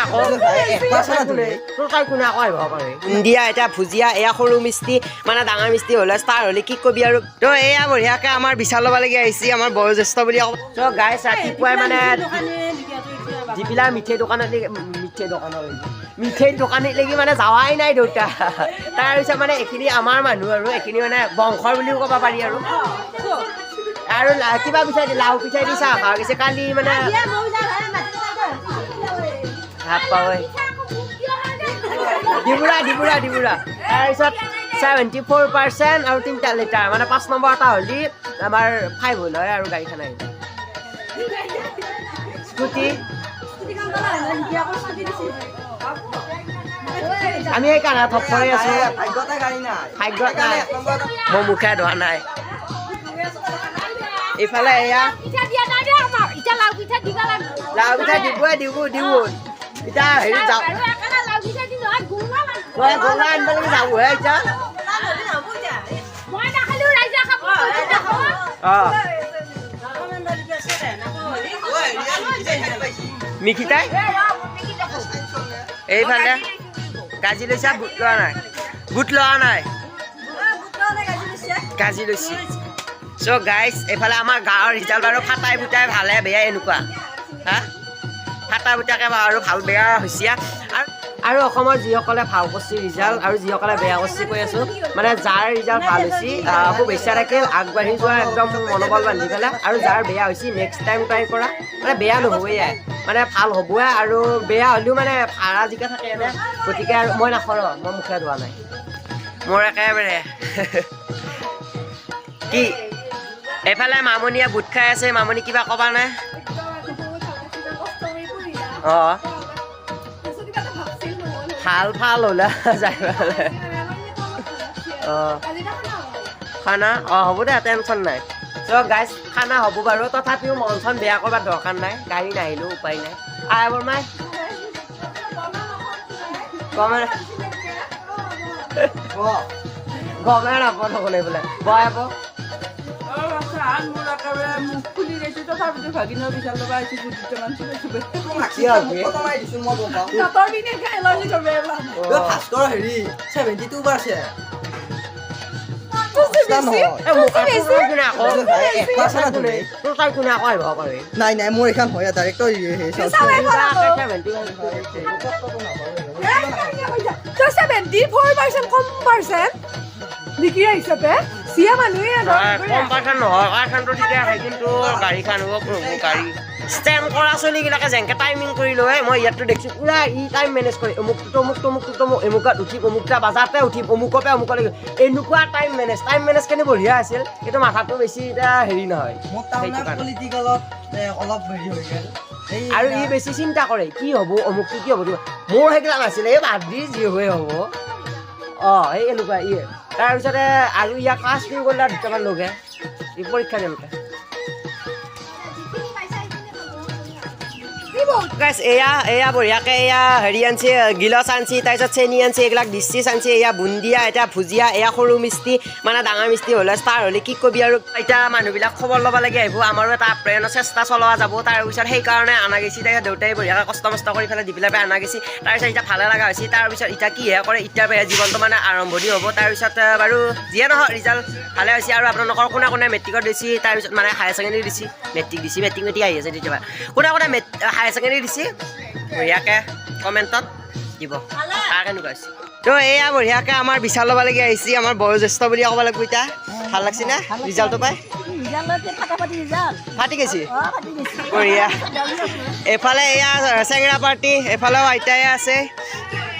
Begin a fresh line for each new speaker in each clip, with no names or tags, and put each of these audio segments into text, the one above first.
আকৌ ইণ্ডিয়া এতিয়া ভুজিয়া এয়া সৰু মিস্তি মানে ডাঙৰ মিস্তি হ'লে ষ্টাৰ হ'লে কি কবি আৰু তো এয়া বঢ়িয়াকৈ আমাৰ বিশাল ল'বলগীয়া আহিছে আমাৰ বয়োজ্যেষ্ঠ বুলি ক'ব তো গাইছ ৰাতিপুৱাই মানে যিবিলাক মিঠাই দোকানত লাগি মানে যাৱাই নাই দেউতা তাৰপিছত মানে এইখিনি আমাৰ মানুহ আৰু এইখিনি মানে বংশৰ বুলিও ক'ব পাৰি আৰু কিবা পিঠাই দি লাও পিঠাই দি চাহ খোৱা গৈছে কালি মানে ভাত পাওঁ ডিবুৰা তাৰপিছত 74% আৰু 3 লিটাৰ মানে 5 নম্বৰ এটা হ'লি আমাৰ 5 হ'ল হয় আৰু গাড়ীখন আহিব স্কুটি আমি এই কাণা থপ কৰি আছো ভাগ্যত নাই মোৰ মুখে ধোৱা নাই এইফালে এয়া লাও পিঠা দিব এতিয়া হেৰি যাওঁ গলা আনিব লাগি যাবহে এতিয়া মিখিতাই এইফালে গাজি লৈছা বুট লোৱা নাই গাজি লৈছি চ' গাইজ এইফালে আমাৰ গাঁৱৰ ৰিজাল্ট বাৰু ফাটাই ফুটাই ভালে বেয়া এনেকুৱা হা ফাটা ফুটাকৈ আৰু ভাল বেয়া হৈছে আৰু অসমৰ যিসকলে ভাল কৰিছে ৰিজাল্ট আৰু যিসকলে বেয়া কৰিছে কৈ আছোঁ মানে যাৰ ৰিজাল্ট ভাল হৈছে শুভেচ্ছা থাকিল আগবাঢ়ি যোৱা একদম মনোবল বান্ধি পেলাই আৰু যাৰ বেয়া হৈছে নেক্সট টাইম ট্ৰাই কৰা মানে বেয়া নহ'বই মানে ভাল হ'বই আৰু বেয়া হ'লেও মানে ভাড়া জিকা থাকে এনে গতিকে আৰু মই নাখৰ মই মুখে ধোৱা নাই মোৰ একেবাৰে কি এইফালে মামনিয়ে বুট খাই আছে মামনি কিবা ক'বা নাই অঁ ভাল হ'লে যাই পেলাই অঁ খানা হ'ব দে টেনশ্যন নাই চ' গাইজ খানা হ'ব বাৰু তথাপিও মন চন বেয়া কৰবাৰ দৰকাৰ নাই গাড়ী নাহিলেও উপায় নাই আহ বৰমাই গমে নাপাওঁ নকলে বোলে বয় আকৌ
নাই মোৰ এইখন হয় ডাইৰেক্ট
বিক্ৰী হিচাপে চিয়া মানুহে
কম পাৰ্চেণ্ট নহয় পাৰ্চেণ্টটো ঠিকে আহে কিন্তু গাড়ীখন গাড়ী ষ্টেণ্ড কৰা চলিবিলাকে যেনেকৈ টাইমিং কৰি লয় মই ইয়াতো দেখিছোঁ পুৰা ই টাইম মেনেজ কৰি অমুক এমুকত উঠি অমুকটা বাজাৰতে উঠি অমুকতে অমুকলৈ এনেকুৱা টাইম মেনেজ কেনে বঢ়িয়া আছিল কিন্তু মাথাটো বেছি এতিয়া হেৰি নহয় আৰু ই বেছি চিন্তা কৰে কি হ'ব অমুকটো কি হ'ব মোৰ সেইবিলাক নাছিলে এই বাদ দি যি হৈ হ'ব অঁ এই এনেকুৱা ই তাৰপিছতে আৰু ইয়াক ক্লাছ কৰি গ'লে দুটামান লগে ই পৰীক্ষা যেনেকৈ এয়া বঢ়িয়াকৈ এয়া হেৰি আনছি গিলচ আনছি তাৰপিছত চেনি আনছি এইবিলাক ডিচিছ আনছি এয়া বুন্দিয়া এতিয়া ভুজিয়া এয়া সৰু মিস্তি মানে ডাঙৰ মিস্তি হ'লে ষ্টাৰ হ'লে কি কবি আৰু এতিয়া মানুহবিলাক খবৰ ল'ব লাগে আহিব আমাৰো এটা আপ্ৰায়নৰ চেষ্টা চলোৱা যাব তাৰপিছত সেইকাৰণে অনা গৈছে তাৰপিছত দেউতাই বঢ়িয়াকৈ কষ্ট কৰি পেলাই দি পেলাই অনা গৈছে তাৰপিছত এতিয়া ভালে লগা হৈছে তাৰপিছত এতিয়া কিহে কৰে এতিয়া জীৱনটো মানে আৰম্ভণি হ'ব তাৰপিছত বাৰু যিয়ে নহয় ৰিজাল্ট ভালে হৈছে আৰু আপোনালোকৰ কোনে মেট্ৰিকত দিছে তাৰপিছত মানে হায়াৰ ছেকেণ্ডেৰী দিছে মেট্ৰিক আহি আছে তেতিয়াবা কোনে হায়াৰ ছেকেণ্ডেৰী দিছে বঢ়িয়াকৈ কমেণ্টত দিব তাৰ কেনেকুৱা হৈছে তো এয়া বঢ়িয়াকৈ আমাৰ বিশাল ল'বলগীয়া আহিছে আমাৰ বয়োজ্যেষ্ঠ বুলি ক'ব লাগিব এতিয়া ভাল লাগছে নে ৰিজাল্টটো পাই ফাটি গৈছে বঢ়িয়া এইফালে এয়া চেঙেৰা পাৰ্টি এইফালেও আইতাই আছে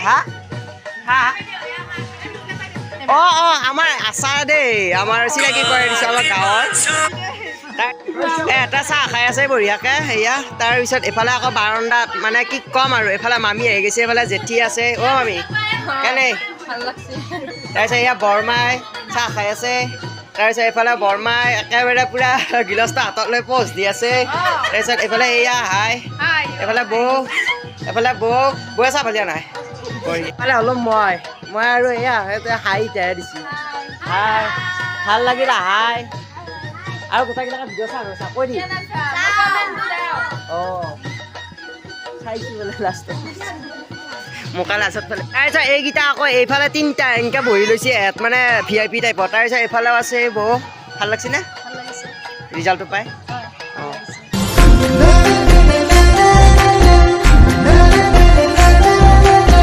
হা অঁ আমাৰ আচাৰ দেই আমাৰ চিনাকি কৰি দিছোঁ আমাৰ গাঁৱৰ এটা চাহ খাই আছে বঢ়িয়াকৈ সেয়া তাৰপিছত এইফালে আকৌ বাৰাণ্ডাত মানে কি ক'ম আৰু এইফালে মামী আহি গৈছে এইফালে জেঠী আছে অ' মামী কেনে তাৰপিছত এয়া বৰমাই চাহ খাই আছে তাৰপিছত এইফালে বৰমাই একেবাৰে পূৰা গিলাচটো হাতত লৈ প'জ দি আছে তাৰপিছত এইফালে এয়া হাই এইফালে বৌ চাহ ভালিয়া নাই এইফালে হ'লো মই আৰু এয়া হাই ইটাহে দিছোঁ হাই ভাল লাগিল হাই আৰু গোটেইবিলাকে ভিডিঅ' চাই কৈ দি অঁ খাইছোঁ বোলে লাষ্টত মোকা লাষ্টত ফালে তাৰপিছত এইকেইটা আকৌ এইফালে তিনিটা এনেকৈ বহি লৈছে ইয়াত মানে VIP টাইপৰ তাৰপিছত এইফালেও আছে বহু ভাল লাগছেনে ৰিজাল্টটো পাই